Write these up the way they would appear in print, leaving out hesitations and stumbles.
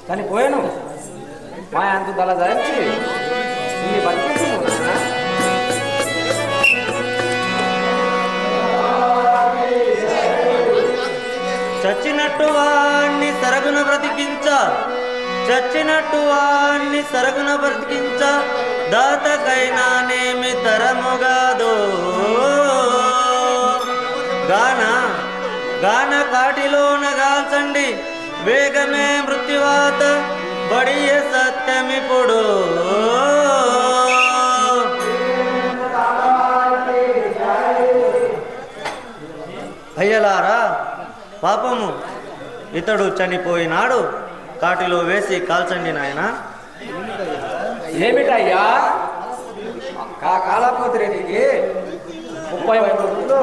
చనిపోయాను మా అంత దళ ధరించి ఇన్ని బతికించు చచ్చినట్టు వాణ్ణి సరగున బ్రతికించ చచ్చినట్టు వాణ్ణి సరగున బ్రతికించ దాతకైనానేమి తరముగాదో గాన గాన కాటిలోన గాల్చండి వేగమే మృత్యువాత బడియ సత్యమిప్పుడు అయ్యలారా పాపము ఇతడు చనిపోయినాడు కాటిలో వేసి కాల్చండి నాయన. ఏమిటయ్యా కాలాపోతి రెడ్డికి 30 రోజులు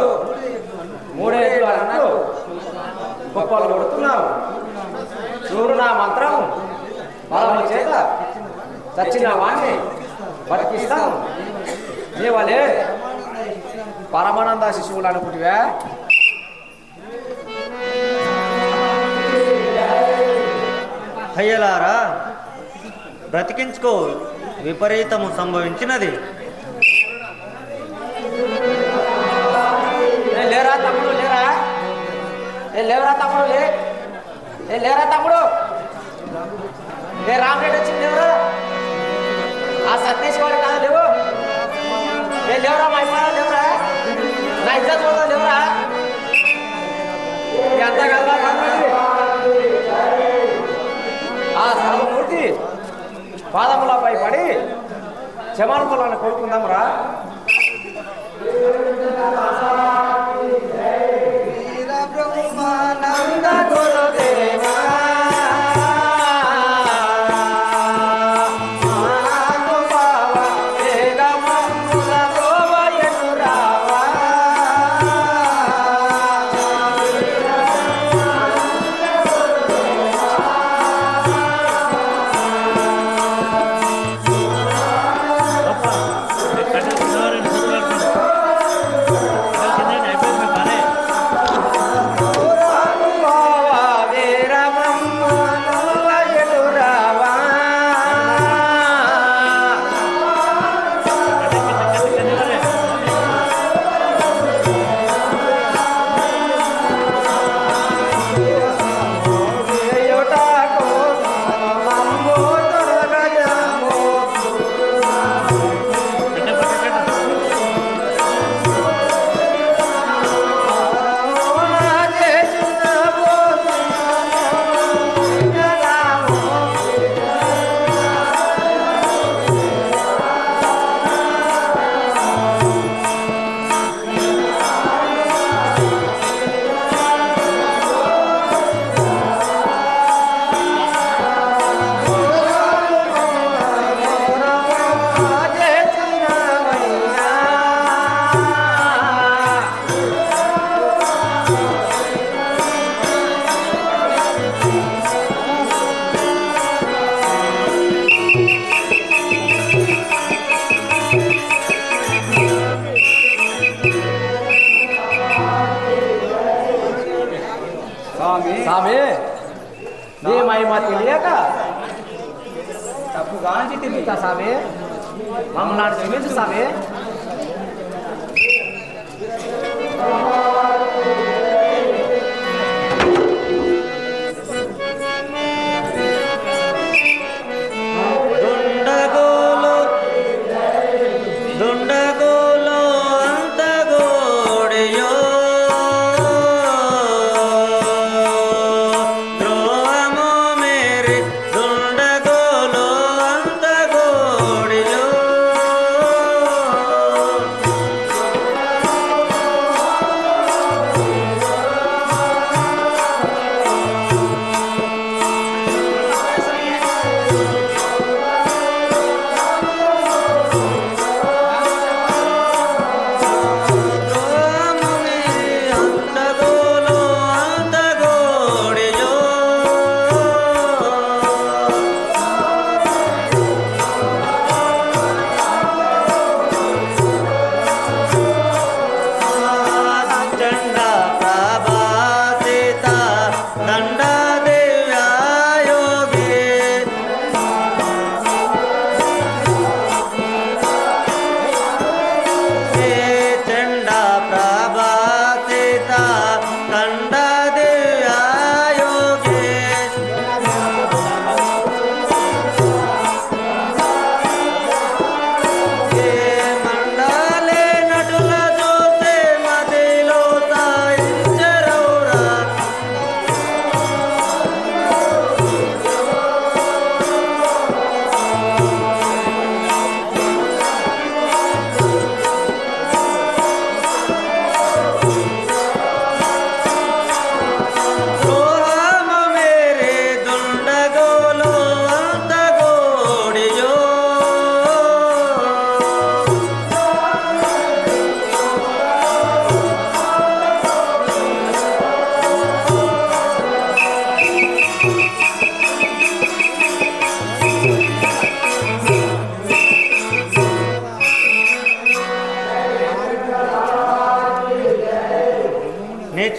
3 ఏళ్ళు అన్నట్టు గొప్పలు కొడుతున్నావు. చూడు నా మంత్రం బలము చేత చచ్చిన వాణ్ణి బతికిస్తాను. నీవలే పరమానంద శిశువులు అనుకుంటువా? అయ్యలారా బ్రతికించుకో, విపరీతము సంభవించినది. లేరా తమ్ముడు, లేరా లేవరా తమ్ముడు, లేరా తమ్ముడు, రామరెడ్డి వచ్చింది లేవరా, ఆ సతీష్ వాడు కాదు లేవు, లేవరా మా ఇమ్మ లేవరా, నా ఇజ్జత్ పోతా లేవరా, ఎంత కదా ఆ సర్వమూర్తి పాదములపై పడి క్షమాపణలను కోరుకుందాం రా. స్వామి నీ మహిమ తెలియక తప్పుగాంచి తిరుగుతా స్వామి, మమ్మల్ని క్షమించు స్వామి.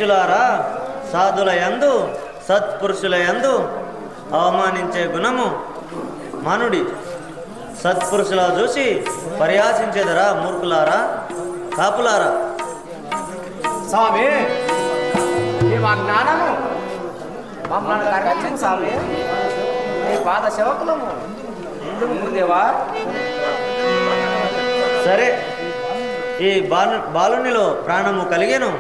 నీచులారా, సాధుల యందు సత్పురుషుల యందు అవమానించే గుణము మానుడి. సత్పురుషుల చూసి పరిహాసించేదరా మూర్ఖులారా, కాపులారా. స్వామి, ఈ మా జ్ఞానము మమ్మల్ని కరగచ్చు స్వామి. నీ పాద సేవకులము ఎందుకు గురుదేవా? సరే, ఈ బాలునిలో ప్రాణము కలిగేను.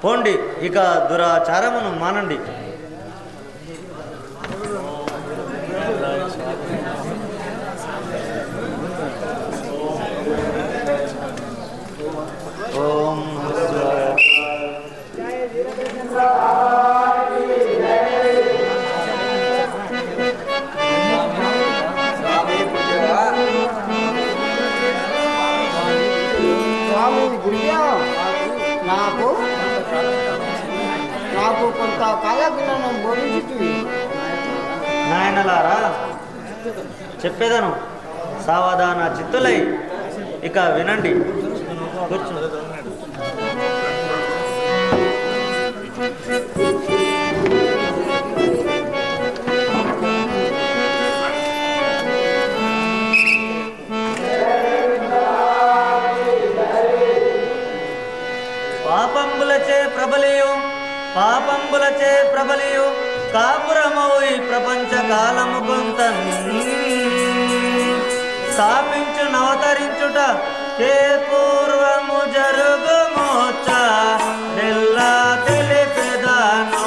పోండి, ఇక దురాచారమును మానండి. ఓం స్వామి గురియా, నాకు కొంత కాలజ్ఞానం బోధించి. నాయనలారా, చెప్పేదను సావధాన చిత్తులై ఇక వినండి. కూర్చో. పాపంబులచే ప్రబలియు కాపురమౌ ఈ ప్రపంచ కాలము కొంత స్థాపించు నవతరించుట కే పూర్వము జరుగు మోచ నెల్లా తెలిపెదానో.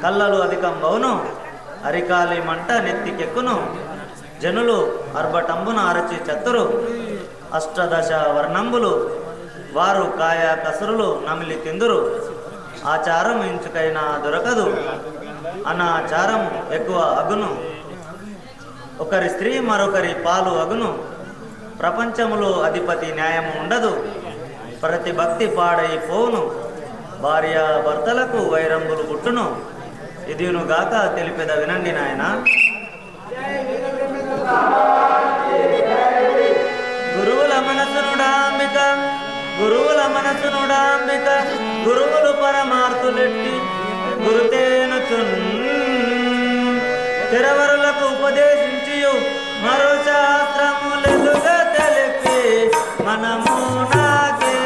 కళ్ళలు అధికంబవును, అరికాలి మంట నెత్తికెక్కును, జనులు అర్భటంబున అరచి చతురు, అష్టదశ వర్ణంబులు వారు కాయ కసురులు నమిలి తిందురు. ఆచారం ఇంచుకైనా దొరకదు, అనాచారం ఎక్కువ అగును, ఒకరి స్త్రీ మరొకరి పాలు అగును. ప్రపంచములో అధిపతి న్యాయము ఉండదు, ప్రతి భక్తి పాడైపోవును. భార్య భర్తలకు వైరంబులు పుట్టును, ఇదినుగాక తెలిపెద వినండి నాయన. గురువుల మనసునుడాంబిక, గురువుల మనసునుడాంబిక, గురువులు పరమార్థులెట్టి గురుతేనుచున్ తెరవరులకు ఉపదేశించియు మరో శాస్త్రములెలుగా తెలిపి మనము నాకే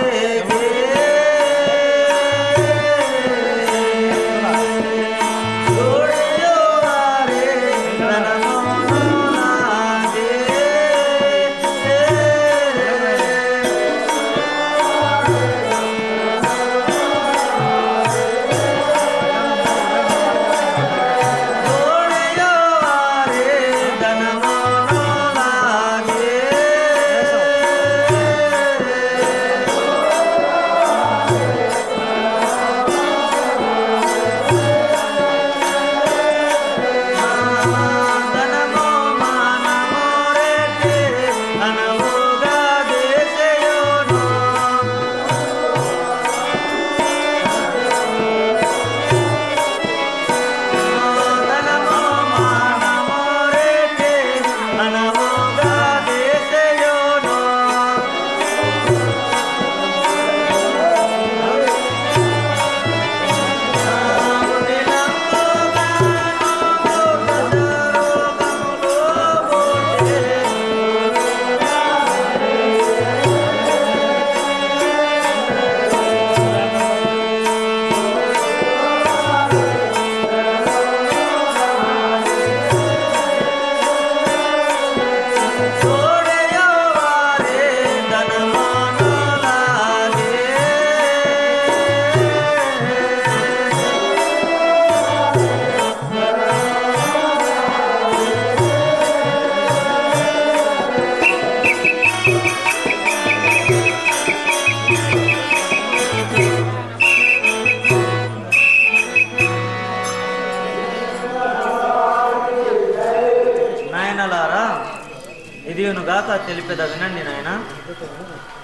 ఇదియునుగాక తెలిపెద వినండి నాయన,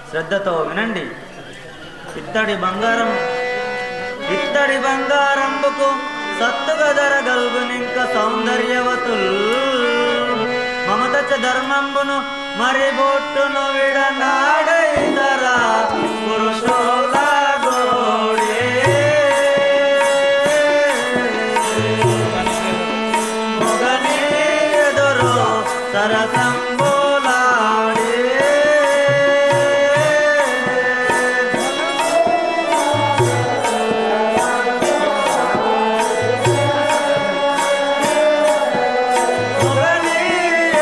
శ్రద్ధతో వినండి. ఇత్తడి బంగారంబుకు సత్తుగదర గల్గునింక సౌందర్యవతుల్ మమతచ ధర్మంబును మరి బొట్టును విడనాడైదరా పురుషోల గోడే మొగని ఎదురు సరసంబోలాడే మొగని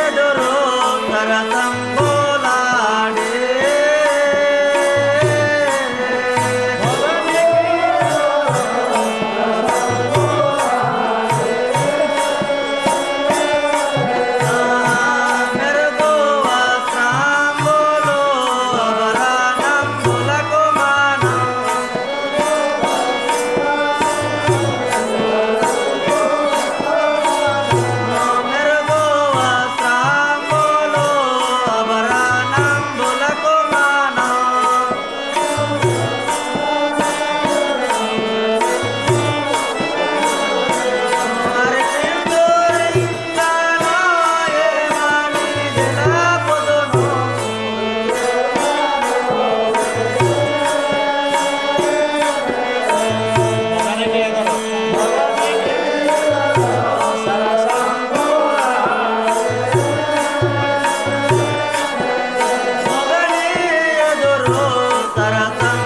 ఎదురు సరసంబోలాడే మెరుగు వస్త్రాంబులు ఆభరణంబులకు మానం మెరుగు వస్త్రాంబులు ఆభరణంబులకు మానం మరి సింధూరింగానో ఏమని జలపుదును మొగని ఎదురు సరసంబోలాడే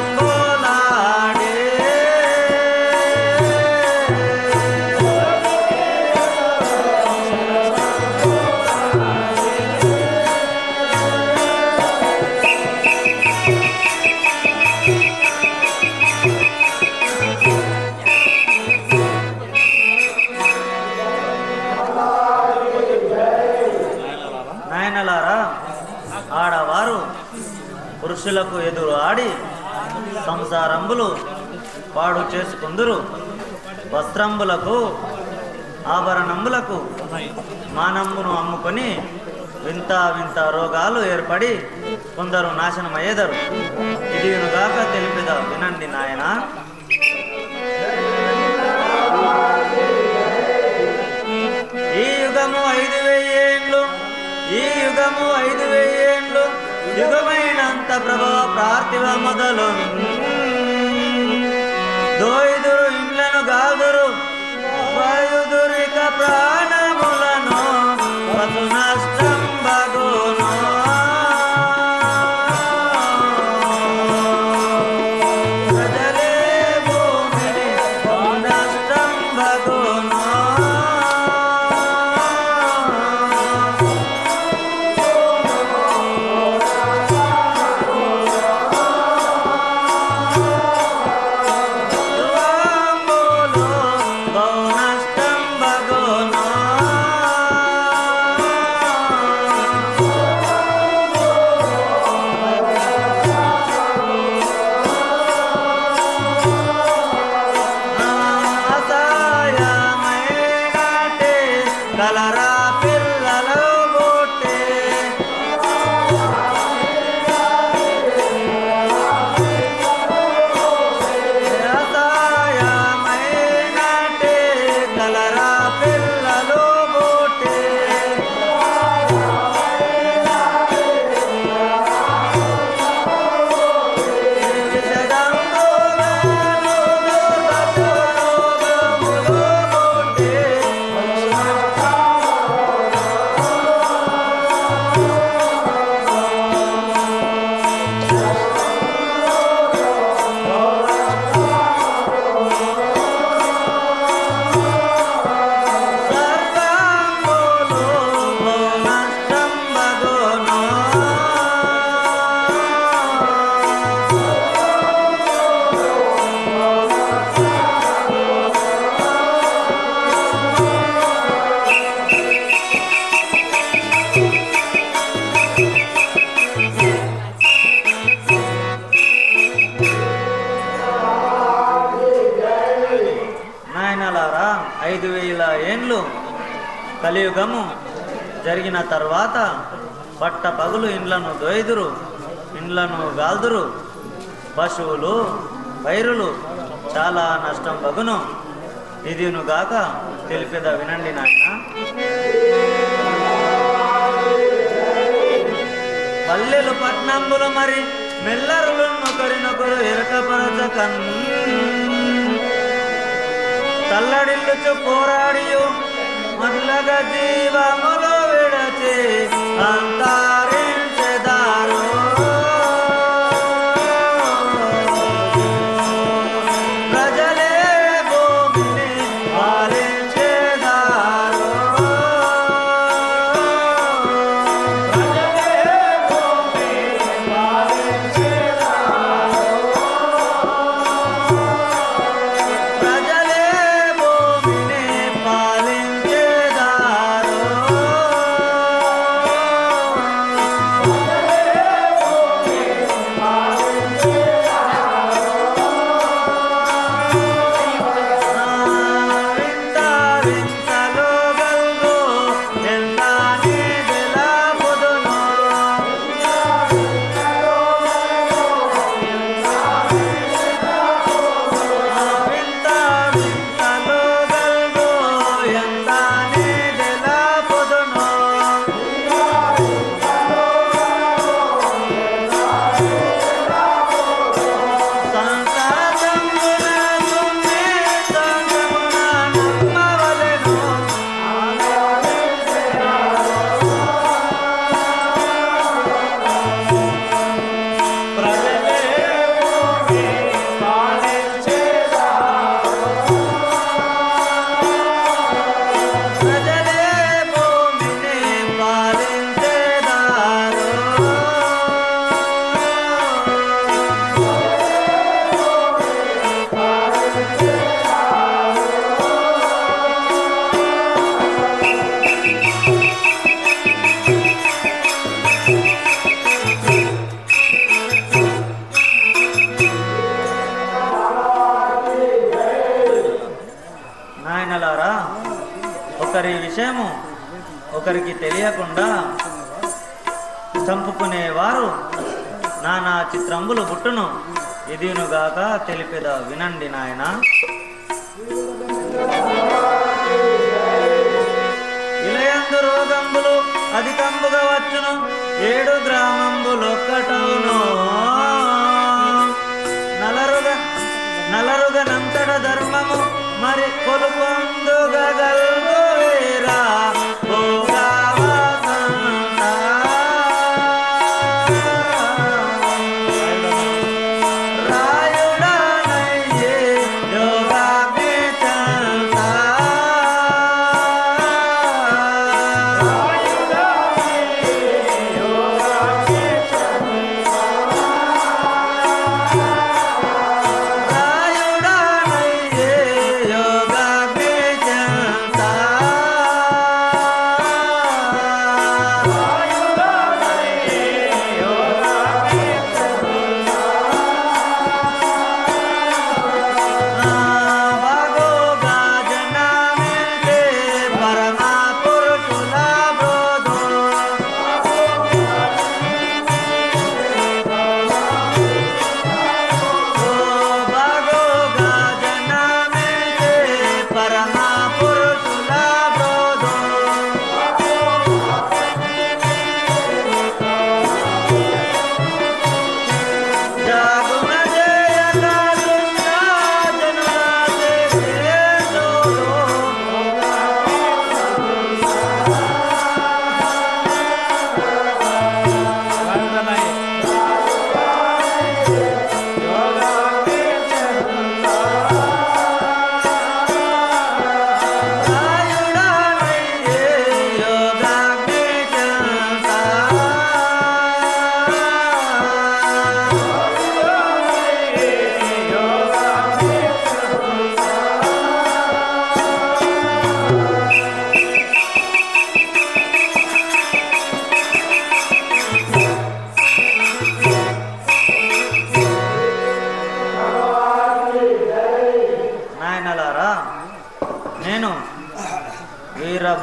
నాయనలారా, ఆడవారు పురుషులకు ఎదురు ఆడి సంసారంబులు పాడు చేసుకుందురు. వస్త్రంబులకు ఆభరణంబులకు మానంబును అమ్ముకొని వింత వింత రోగాలు ఏర్పడి కొందరు నాశనమయ్యేదరు. ఇదియునుగాక తెలిపిద వినండి నాయన. ఈ యుగము 5,000 ఏండ్లు, ఈ యుగము 5,000 ఏండ్లు, యుగమైనంత ప్రభవ ప్రార్థివ మొదలు దోయిదురు ఇండ్లను గాదురు వాయుదురిక ప్రాణములను పశు నష్టం బగును ప్రజలే భూమిని నష్టం బగును యువాంబులు బహు నష్టం బగును కలియుగము జరిగిన తర్వాత పట్ట పగులు ఇండ్లను దొయ్దురు, ఇండ్లను గాల్దురు, పశువులు పైరులు చాలా నష్టం బగును. ఇదినుగాక తెలిపేద వినండి నాయన. పల్లెలు పట్నంబులు మరి మెల్లరులు ఒకరినొకరు ఎరకపరచకన్ తల్లడిల్లుచు పోరాడియు మల్లగా జీవములు విడచి అంతరించెదారు. నాయనలారా, ఒకరి విషయము ఒకరికి తెలియకుండా చంపుకునేవారు నానా చిత్రంబులు పుట్టును. ఇదినుగాక తెలిపేద వినండి నాయన. ఇలయందు రోగంబులు అధికంబుగా వచ్చును, 7 గ్రామంబులొక్కటవును. నలరుగనంతట ధర్మము మరి కొలుపొందుగా గల్గువేరా యోగా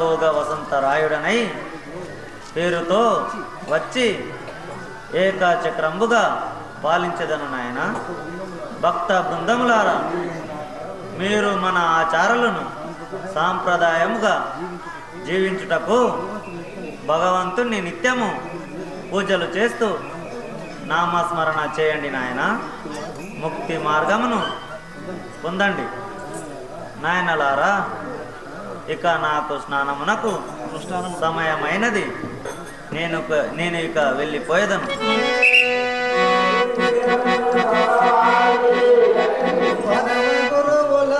ఏకభోగ వసంతరాయుడనై పేరుతో వచ్చి ఏకాచక్రంబుగా పాలించదను నాయన. భక్త బృందములారా, మీరు మన ఆచారాలను సాంప్రదాయముగా జీవించుటకు భగవంతుణ్ణి నిత్యము పూజలు చేస్తూ నామస్మరణ చేయండి నాయన. ముక్తి మార్గమును పొందండి నాయనలారా. ఇక నాకు స్నానమునకు సమయమైనది. నేను ఇక వెళ్ళిపోయేదను. గురువుల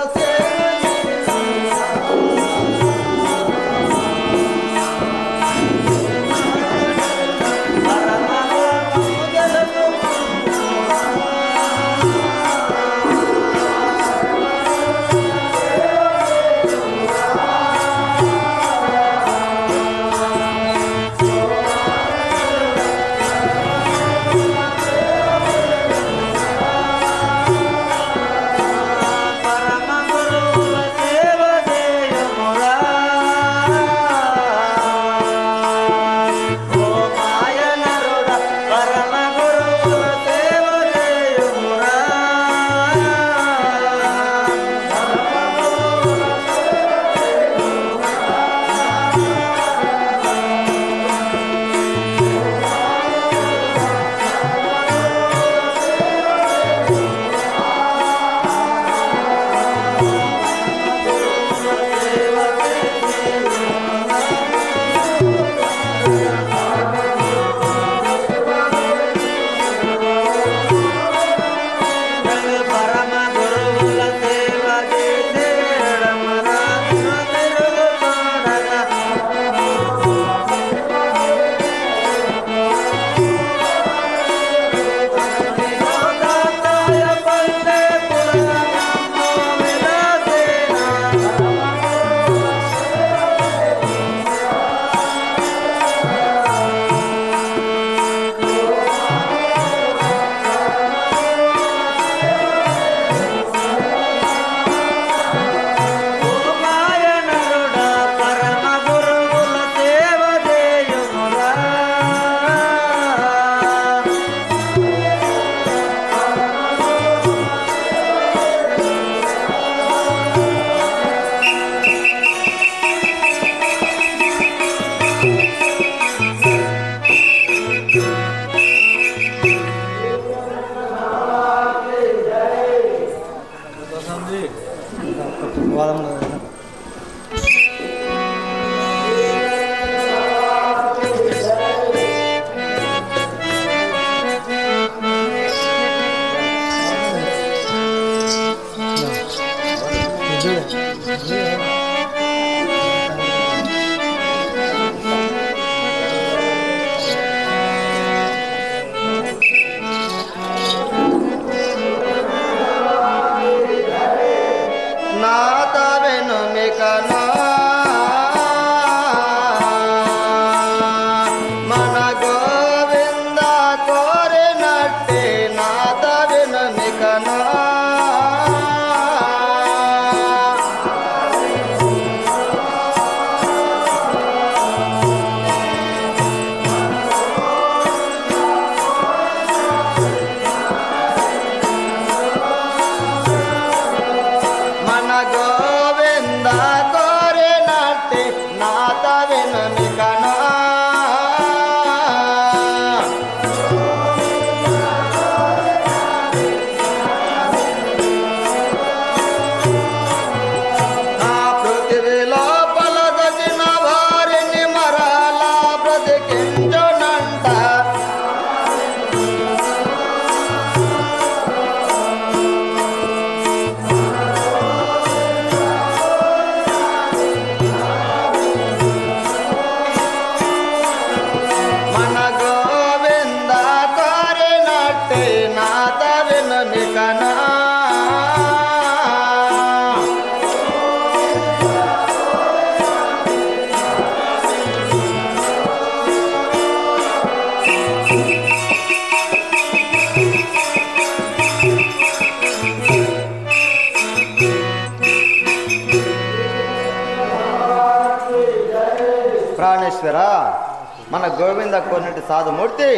మన గోవింద కోరినటి సాధుమూర్తి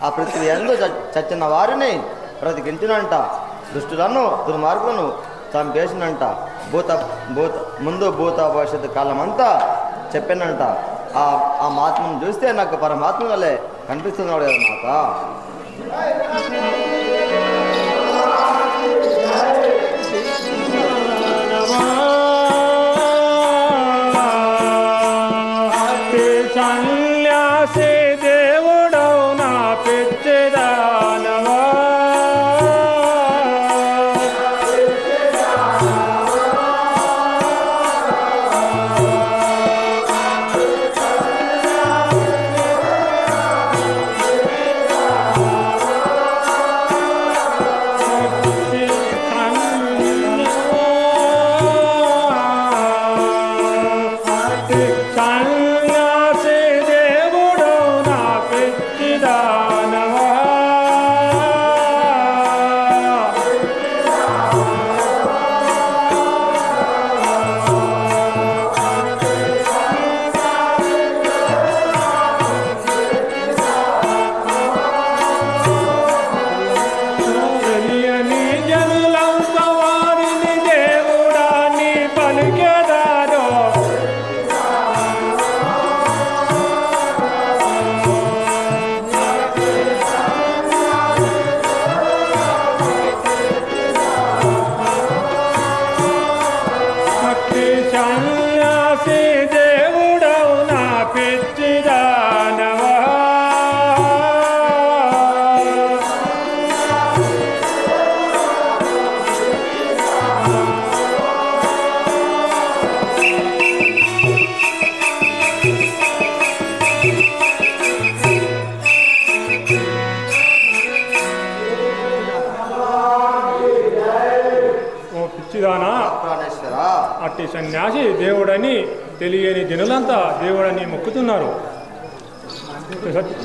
ఆ పృథ్వీ ఎందు చచ్చిన వారిని బ్రతికించునంట, దుష్టులను దుర్మార్గులను చంపేసినంట, ముందు భూత భవిష్యత్తు కాలమంతా చెప్పానంట. ఆ మహాత్మను చూస్తే నాకు పరమాత్మ వల్లే కనిపిస్తున్నాడు కదా మాత. సన్యాసి దేవుడవు నా పిచ్చిదానవా, అట్టి సన్యాసి దేవుడని తెలియని జనులంతా దేవుడని మొక్కుతున్నారు.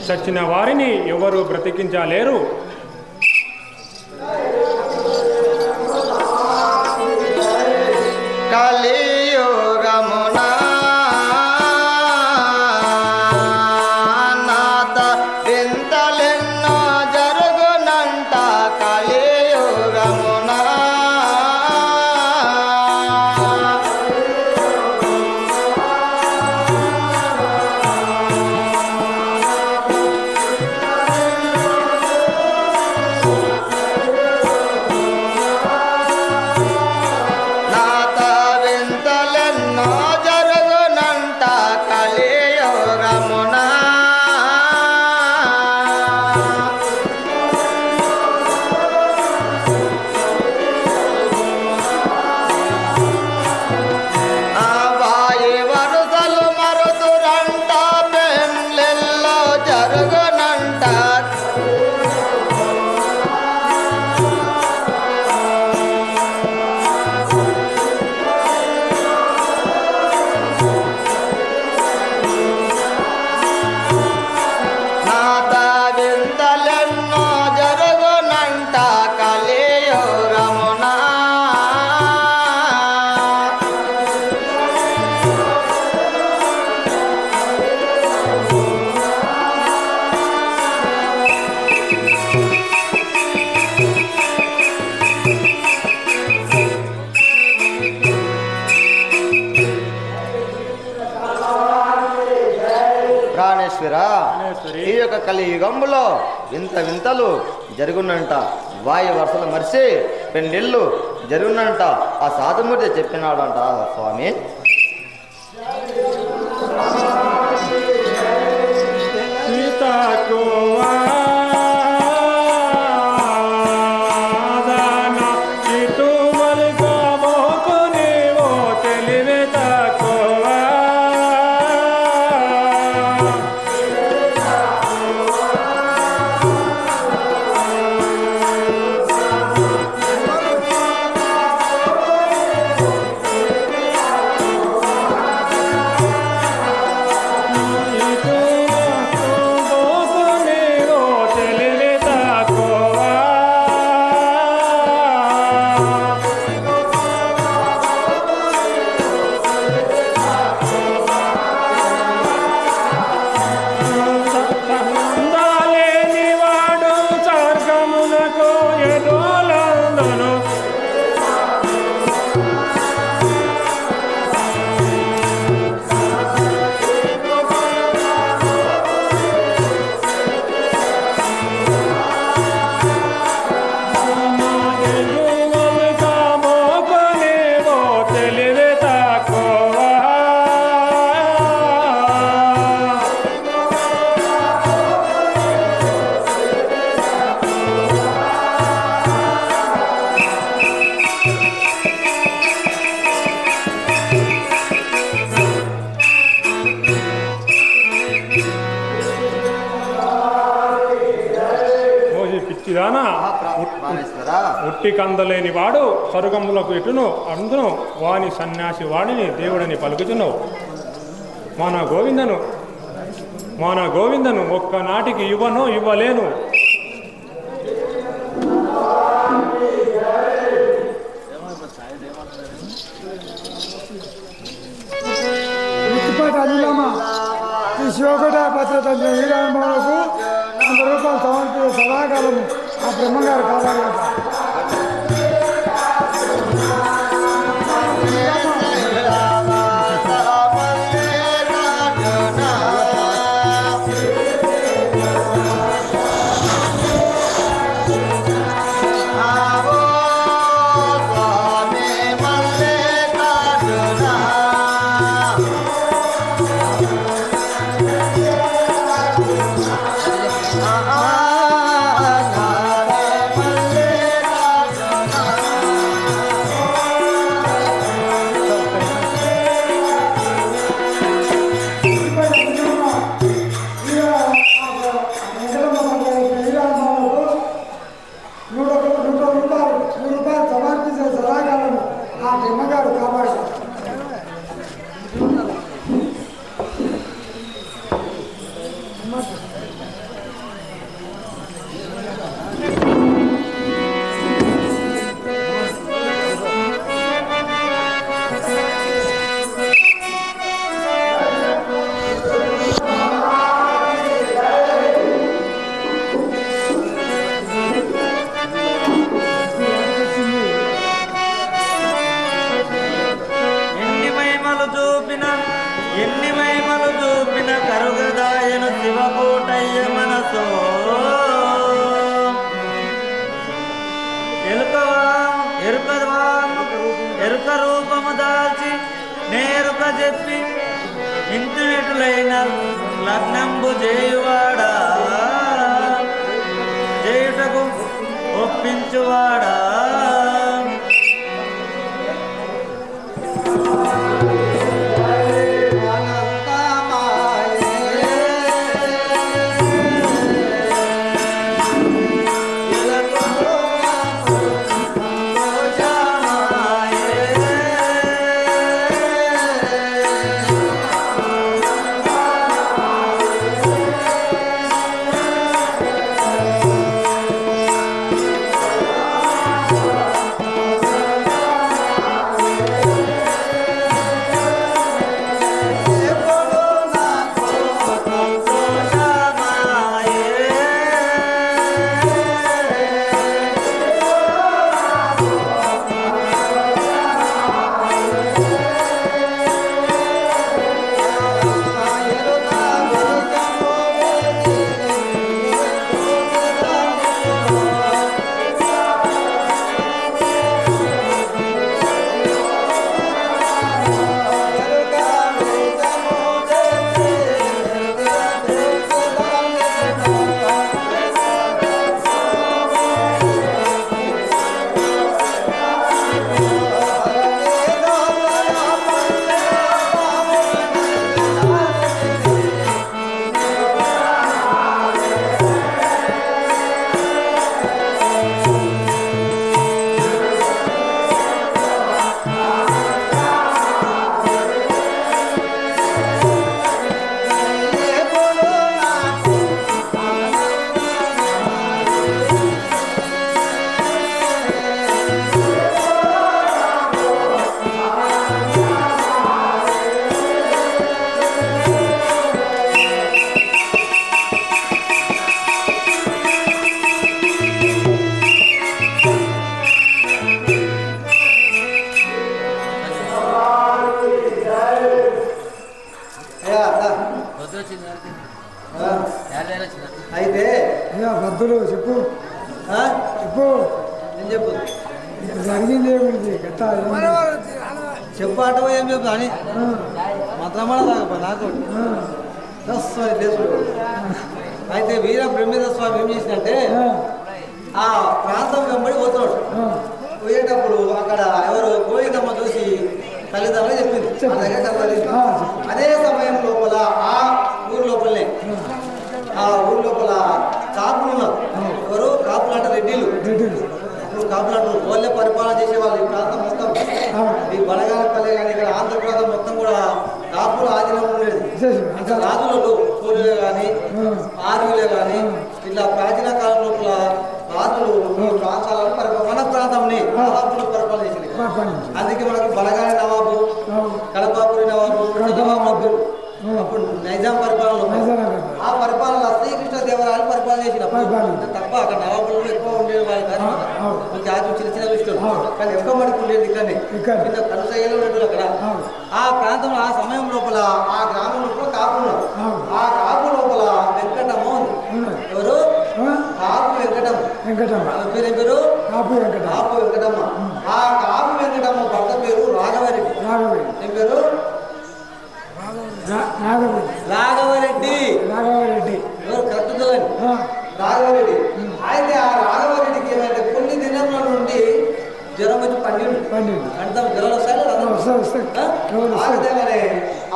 చచ్చిన వారిని ఎవరు బ్రతికించలేరు. కలియుగమునా నాత వింతలెన్నో జరుగునంట, కలియుగమునా ఈ యొక్క కలియుగంలో వింత వింతలు జరుగునంట, వాయు వరుసలు మరిచి పెండిళ్ళు జరుగునంట. ఆ సాధుమూర్తి చెప్పినాడంట స్వామి. పిచ్చిదానా ప్రాణేశ్వరా ఉట్టి కందలేని వాడు స్వర్గములకు ఎటును అందును వాని సన్యాసి వాడిని దేవుడని పలుకుతున్నావు. మన గోవిందను ఒక్కనాటికి ఇవ్వలేను. వృత్తిపాటి అనిలమ్మ ఈ శివకోట భద్రత వీరాంబాలకు 100 రూపాయలు సమర్పించే సదాకాలము ఆ బ్రహ్మగారు కావాలి. ఎన్ని మహిమలు చూపిన కరుగదాయను శివకోటయ్య మనసో ఎరుక రూపము దాల్చి నేరుక చెప్పి ఇంటినటులైన లగ్నంబు చేయువాడా చేయుటకు ఒప్పించువాడా అయితే భద్రులు చెప్పు చెప్పు నేను చెప్పు జరిగింది ఏమిటి చెప్పాటం ఏం చెప్పు అని మంత్రమాడ తాగపో నాకు తెలుసు. అయితే వీర బ్రహ్మేంద్ర స్వామి ఏం చేసినంటే ఆ ప్రాంతం వెంబడి పోతున్నాడు. పోయేటప్పుడు అక్కడ ఎవరు గోవిందమ్మ చూసి తల్లిదండ్రులు చెప్పింది. అదే సమయం లోపల ఆ ఊరు లోపలనే ఆ ఊరు లోపల కాపులు ఉన్నారు. ఎవరు కాపులు అంటే రెడ్డిలు. రెడ్డిలు ఇప్పుడు కాపులు అంటారు వాళ్ళే పరిపాలన చేసేవాళ్ళు ఈ ప్రాంతం మొత్తం. ఈ బలగానపల్లి కానీ ఇక్కడ ఆంధ్రప్రదేశ్ మొత్తం కూడా కాపులు ఆధీనం ఉండేది. అంటే రాజులకు సూర్యులే కానీ ఆర్యులే కానీ ఇట్లా ప్రాచీన కాలం లోపల రాజులు ఈ ప్రాంతాలను మన ప్రాంతంని నవాబులు పరిపాలన చేసింది. అందుకే మనకు బలగాని నవాబు, కడపాపురి నవాబు, నవాబు అప్పుడు నైజాం పరిపాలన. ఆ పరిపాలన శ్రీకృష్ణ దేవరాయలు పరిపాలన చేసినప్పుడు తప్ప అక్కడ నవాబులు ఎక్కువ ఉండేది వాళ్ళు కానీ కొంచెం చిన్న చిన్న విషయం కానీ ఎక్కువ మనకు ఉండేది. కానీ చిన్న కనుసైలు ఉండేది అక్కడ. ఆ ప్రాంతంలో ఆ సమయం లోపల ఆ గ్రామం లోపల కాపు ఉన్నారు. ఆ కాపు లోపల వెంకటమ్మ ఉంది. ఎవరు? కాపు వెంకటమ్మ. పేరు కాపు వెంకటమ్మ. ఆ కాపు వెంకటమ్మ భర్త పేరు రాఘవరెడ్డి. ఏం పేరు? రాఘవరెడ్డి. ఎవరు కరెక్ట్ చూడండి. రాఘవరెడ్డి. అయితే ఆ రాఘవరెడ్డికి ఏమైతే కొన్ని దినముల నుండి జ్వరం వచ్చి పండింది. అంటే జ్వరాలు వస్తాయి.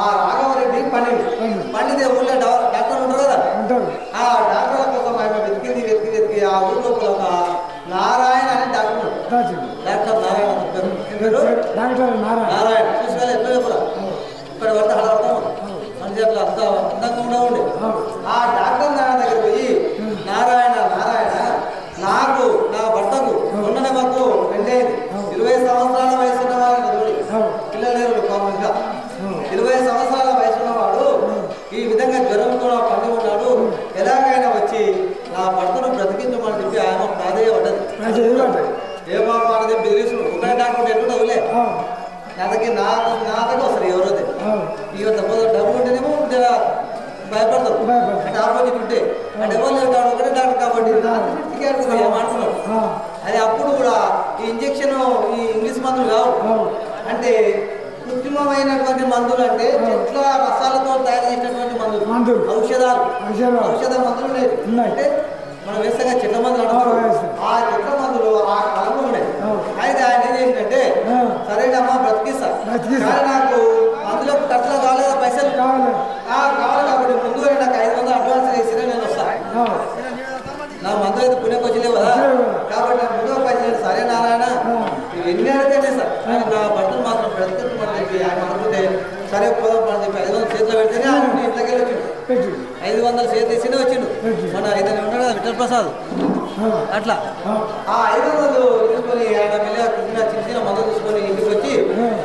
ఆ రాఘవరెడ్డి పండితే ఊళ్ళో డాక్టర్ ఉంటారు కదా, ఆ డాక్టర్ల కోసం ఆయన వెతికి ఆ ఊళ్ళో ఒక నారాయణ అనే డాక్టర్. డాక్టర్ నారాయణ చూసుకోవాలి. ఎట్లా చెప్పరా ఇక్కడ పడితే అడగడతాం మనిషి అట్లా అంత అందంగా కూడా ఉండే. ఆ డాక్టర్ నారాయణ దగ్గర పోయి నారాయణ నాకు నా భర్తకు మొన్ననే మాకు పెళ్ళైంది. 20 సంవత్సరాల వయసు ఉన్నవాడు పిల్లలు లేరు. ఇంకా 20 సంవత్సరాల వయసు ఉన్నవాడు ఈ విధంగా జ్వరంతో పండి ఉన్నాడు. ఎలాగైనా వచ్చి నా భర్తను బ్రతికించమని చెప్పి ఆయన ప్రాధేయపడ్డది. ఏమో అనేది బెదిరిస్తుడు. ఒకటే డాక్టర్ ఎట్లా తగులే నాదకి నాదకి వస్తారు ఎవరోదే. ఇక తప్పదు డబ్బు ఉంటేనేమో భయపడతారు. అంటే ఆపోజిట్ ఉంటే అంటే ఎవరు లేరు కాబట్టి ఒకటే డాక్టర్ కాబట్టి మాట్లాడుతున్నాడు. అది అప్పుడు కూడా ఈ ఇంజక్షన్ ఈ ఇంగ్లీష్ మందులు కావు. అంటే కృత్రిమమైనటువంటి మందులు అంటే చెట్ల రసాలతో తయారు చేసినటువంటి మందులు, ఔషధ మందులు లేదు. అంటే మనం వేస్తాగా చెట్ల మందులు అంటారు. ఆ చెట్ల మందులు ఆ కాలంలో ఉన్నాయి. అయితే ఆయన ఏం చేసిందంటే సరేనమ్మా బ్రతికిస్తా కానీ నాకు మందులో ఖర్చులో కావాలేదా పైసలు కావాలి కాబట్టి ముందుగా నాకు 500 అడ్వాన్స్ వేసినా నేను వస్తాను. నా మందు అయితే పుణ్యకు వచ్చిలేవు కదా కాబట్టి నాకు ముందుగా పైసలు. సరే నారాయణ ఎన్ని అడిగితే సార్ నా భర్తలు మాత్రం బ్రతికించమని చెప్పి ఆయన అనుకుంటే సరే పోదాం అని చెప్పి 500 చేతిలో పెడితేనే ఆయన ఇంట్లోకి వెళ్ళి వచ్చిండు. 500 చేతి తీసినే వచ్చిండు. మన ఇతను ఉన్నాడు కదా విఠల్ ప్రసాద్ అట్లా. ఆ 500 తీసుకొని ఆయన వెళ్ళి చిన్న చిన్న మందు తీసుకొని ఇంటికి వచ్చి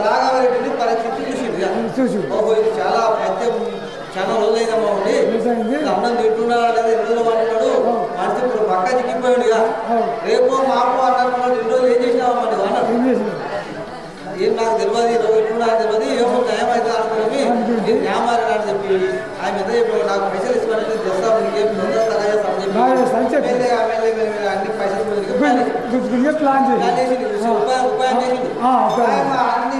రాఘవరెడ్డిని పరీక్షించి చూసిండు. బాబు ఇది చాలా పద్యం చాలా రోజులైందమ్మా ఉండి అన్నం తింటున్నాడా లేదా 2 రోజులు పడుతున్నాడు మనిషి ఇప్పుడు పక్క చిక్కిపోయాడు. ఇక రేపో మాపో అన్నట్టున్నాడు. 2 రోజులు ఏం చేసినావమ్మా నువ్వు అన్నాడు. ఏం నాకు తెలియదు ఇరవై ఎట్లున్నా తెలియదు ఏమో న్యాయం అయితే అనుకుని నేను న్యాయమారి అని చెప్పి ఆయన ఎంత చెప్పి నాకు పైసలు ఇస్తానంటే చేస్తాం నీకేం తొందరగా తగ్గ చేస్తామని చెప్పి అన్ని పైసలు ప్లాన్ చేసి ఉపాయం చేసింది. అన్ని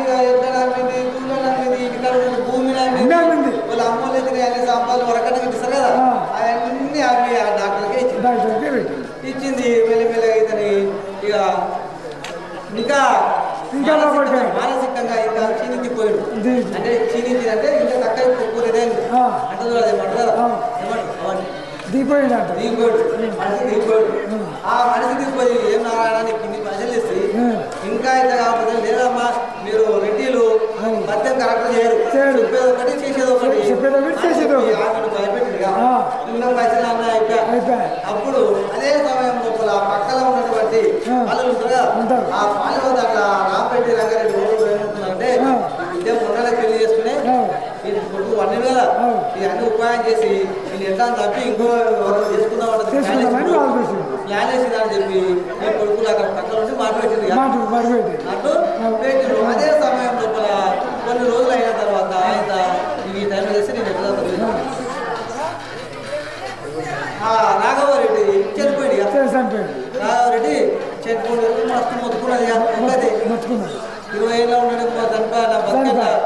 ఎట్లా భూమి వాళ్ళ అమ్మలు అయితే అన్ని సంపాదన వరకన్నా ఇస్తారు కదా అవన్నీ అవి ఆ డాక్టర్కే ఇచ్చింది. మెల్లిమెల్లగా ఇతని ఇక ఇంకా మానసికంగా ఇంకా క్షీణించిపోయాడు. అంటే క్షీణించి అంటే ఇంకా తక్కువ కొక్కులేదే అంటే దిగిపోయాడు. మనిషి దిగిపోయాడు. ఆ మనిషి దిగిపోయి ఏం నారాయణ నీకు ఇన్ని పైసలు ఇస్తే ఇంకా ఇంత కాకపోతే లేదమ్మా మీరు రెడ్డిలు మద్యం కరెక్ట్ చేయరు చెప్పేది ఒకటి చేసేది ఒకటి ఆమెను భయపెట్టిందిగా ఉన్న పైసలు అన్నీ అయిపోయాయి. అప్పుడు అదే సమయం లోపల పక్కన ఉన్నటువంటి పాలు ఉంటారు కదా ఆ పాలు వద్ద అట్లా రాంపెట్టి రంగారెడ్డి ఊరు ఏమవుతుందంటే ఇదే మొన్ననే పెళ్లి చేసుకుని కొడుకు 1 year కదా ఇవన్నీ ఉపాయం చేసి నేను ఎట్లా తప్పి ఇంకో చేసుకుందాం ప్లాన్ వేసిందా అని చెప్పి మీ కొడుకులు అక్కడ పక్కన ఉండి మాట్లాడింది. అటు పెట్టిండు. అదే సమయం లోపల కొన్ని రోజులు అయిన తర్వాత ఆయన ఈ టైం చేసి నేను ఎట్లా రాఘవరెడ్డి చనిపోయింది. రాఘవరెడ్డి చనిపోయింది. మస్తు మొత్తుకున్నది 20 ఏళ్ళ ఉన్నాడు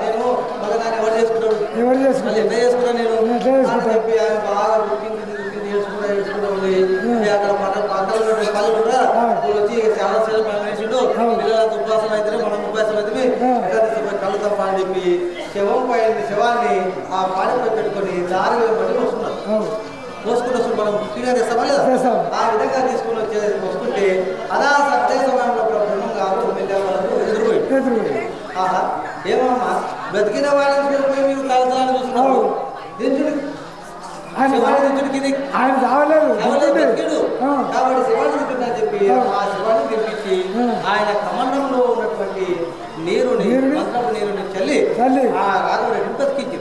నేను మగదాన్ని ఎవరు చేసుకుంటాడు ఎట్లా చేసుకున్నా నేను చెప్పి ఆయన బాగా నేర్చుకుంటా ఉండి అక్కడ పంటలు కళ్ళు కూడా వచ్చి చాలా సేపు పని వేసిండు. పిల్లలంతా ఉపవాసం అయితే మనం ఉపవాసం అయితే కళ్ళు తప్ప అని చెప్పి శవాన్ని ఆ పాడిపై పెట్టుకొని దారి బట్టి వస్తున్నారు. పోసుకుంటూ మనం ఫ్రీగా తెస్తామా లేదా తెస్తాం. ఆ విధంగా తీసుకుని వస్తుంటే అదా సత్య సమయంలో బ్రహ్మం గారు వెళ్ళే వాళ్ళకు ఎదురుపోయి ఆహా ఏమమ్మా బ్రతికిన వాళ్ళని వెళ్ళిపోయి మీరు కాల్చాలని చూస్తున్నారు దించుడు ఆయన రావలేదు కాబట్టి శివాన్ని దించున్నా చెప్పి ఆ శివాన్ని దింపించి ఆయన కమండంలో ఉన్నటువంటి నీరుని చల్లి ఆ రాఘవరెడ్డిని బతికించి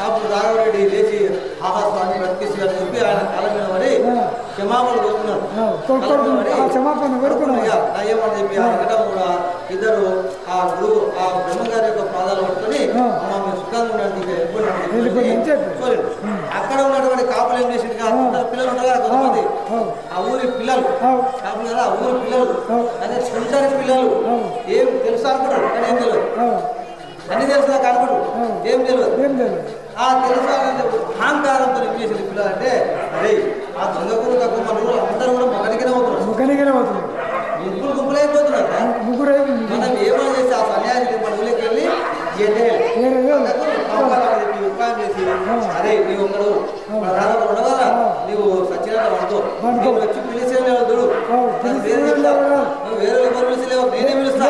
అప్పుడు రాఘవరెడ్డి లేచి ఆహా స్వామి బతికించి అని చెప్పి ఆయన కాలం మీద పడి క్షమాపణ కోరుకున్నాడు. ఏమని చెప్పి ఆ వెంకట కూడా ఇద్దరు ఆ గురువు ఆ బ్రహ్మగారి యొక్క పాదాలు పట్టుకొని అమ్మ మీరు సుఖంగా ఉండండి అక్కడ ఉన్నటువంటి కాపులు ఏం చేసింది పిల్లలు ఉంటారు కదా కొంతమంది ఆ ఊరి పిల్లలు కాపులు కదా ఆ ఊరి పిల్లలు అదే చుంటరి పిల్లలు ఏం తెలుసా అనుకుంటారు కానీ ఏం తెలియదు అన్ని తెలుసా అనుకుంటారు ఏం తెలియదు ఆ తెలుసా అహంకారంతో ఏం చేసింది పిల్లలు అంటే అరే ఆ దొంగ గురు తక్కువ మన ఊరు అందరూ కూడా మొగనికనే అవుతున్నారు గుంపులైపోతున్నారు మనం ఏమైనా చేసి ఆ సన్యాసి మన ఊళ్ళకి వెళ్ళి ఉపాయం చేసి అరే నీ ఒకడు ఉండవాలా నీవు సత్యనారాయణ పడుకో వచ్చి పిలిచేవాడు వేరే ఎవరు పిలిచలేవు నేనే పిలుస్తాను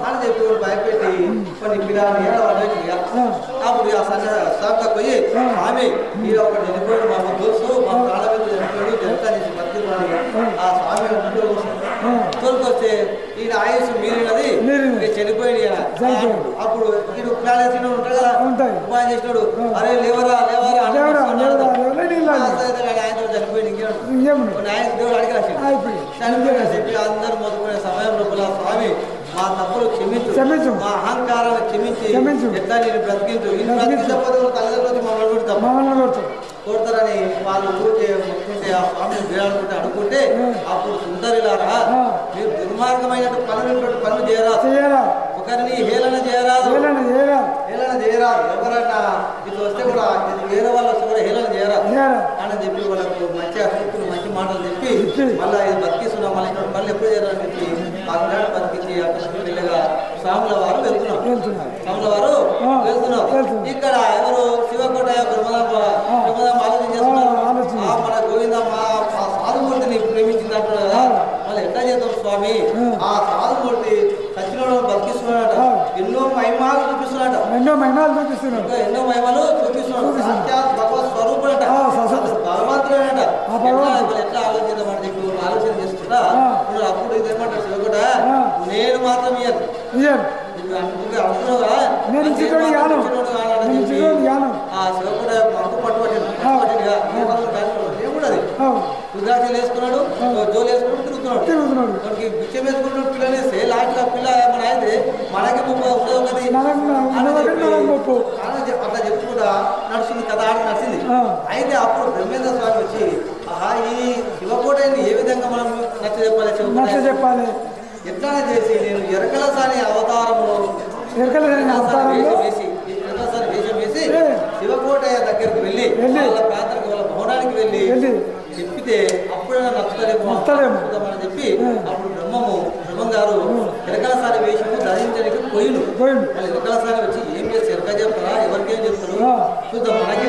అని చెప్పి భయపెట్టి కొన్ని పిల్లలు అప్పుడు ఆ సన్యాసి పోయి స్వామి మీరు ఒకటి చనిపోయాడు మా తెలుసు మా ప్రాణ మీద చనిపోయాడు జనతా నుంచి బతుకుతున్నాడు ఆ స్వామి తోలుకొస్తే ఈయన ఆయుష్ మీరినది చనిపోయింది అప్పుడు వీడు ప్లాన్ ఉంటాడు కదా ఉపాయం చేసినాడు అరే లేవరా లేవరా ఆయన చనిపోయింది ఆయన దేవుడు అడిగి చెప్పి అందరూ మొదలుకునే సమయం లోపల స్వామి మా తప్పులు క్షమించు మా అహంకారాన్ని క్షమించి ఎట్లా నేను బ్రతికించు ఇన్ని బ్రతికించకపోతే తల్లిదండ్రులు మమ్మల్ని కొడతారని వాళ్ళు ఊరికే మొత్తుంటే ఆ స్వామిని వేయాలనుకుంటే అనుకుంటే అప్పుడు సుందరిలారా మీరు దుర్మార్గమైనట్టు పనులు చేయరా ఒకరిని హేళన చేయరాదు ఎవరన్నా ఇట్లా వస్తే కూడా వేరే వాళ్ళు వస్తే కూడా హేళన చేయరాదు అని చెప్పి వాళ్ళకు మంచి అసలు మంచి మాటలు చెప్పి మళ్ళీ ఇది బతికిస్తున్నాం మళ్ళీ ఇక్కడ పనులు ఎప్పుడు చేయాలని చెప్పి ఆ పిల్లలు బతికించి అక్కడ వెళ్ళగా స్వాముల వారు వెళ్తున్నారు ఇక్కడ ఎవరు శివకోట బ్రహ్మదాం ఆలోచన చేస్తున్నారు మన గోవిందమ్మ ఆ సాధుమూర్తిని ప్రేమించింది అంటున్నారు కదా మళ్ళీ ఎట్లా చేద్దాం స్వామి ఆ సాధుమూర్తి సత్యనారాయణ బతికిస్తున్నాడట ఎన్నో మహిమాలు చూపిస్తున్నాడు సాక్షాత్ భగవత్ స్వరూపుడట భగవంతుడట ఎట్లా ఆలోచిద్దామని చెప్పి ఆలోచన చేస్తున్నా అప్పుడు ఇదేమంటారు శివకోట నేను మాత్రం రుద్రాక్షలు వేసుకున్నాడు జోలు వేసుకున్నాడు తిరుగుతున్నాడు బిచ్చం వేసుకుంటున్నాడు పిల్లలు వేస్తే లాస్ట్ పిల్ల ఏమైనా అయితే మనకి ఉండదు అట్లా చెప్పుకుంటా నడుస్తుంది కథ ఆడి నడిచింది అయితే అప్పుడు బ్రహ్మేంద్ర స్వామి వచ్చి ఈ శివకోటని ఏ విధంగా మనం నచ్చ చెప్పాలి ఎట్లా చేసి నేను ఎరకలసాని అవతారంలో వేషం వేసి శివకోటయ్య దగ్గరికి వెళ్ళి వాళ్ళ ప్రాంతానికి వాళ్ళ భవనానికి వెళ్ళి చెప్పితే అప్పుడైనా నచ్చుతారేమో అని చెప్పి అప్పుడు బ్రహ్మం గారు ఎరకలసాని వేషము ధరించడానికి పోయిండు వాళ్ళు ఎరకలసాని వచ్చి ఏం చేస్తారు ఎరక చెప్తారా ఎవరికేం చెప్తారు చూద్దాం మనకి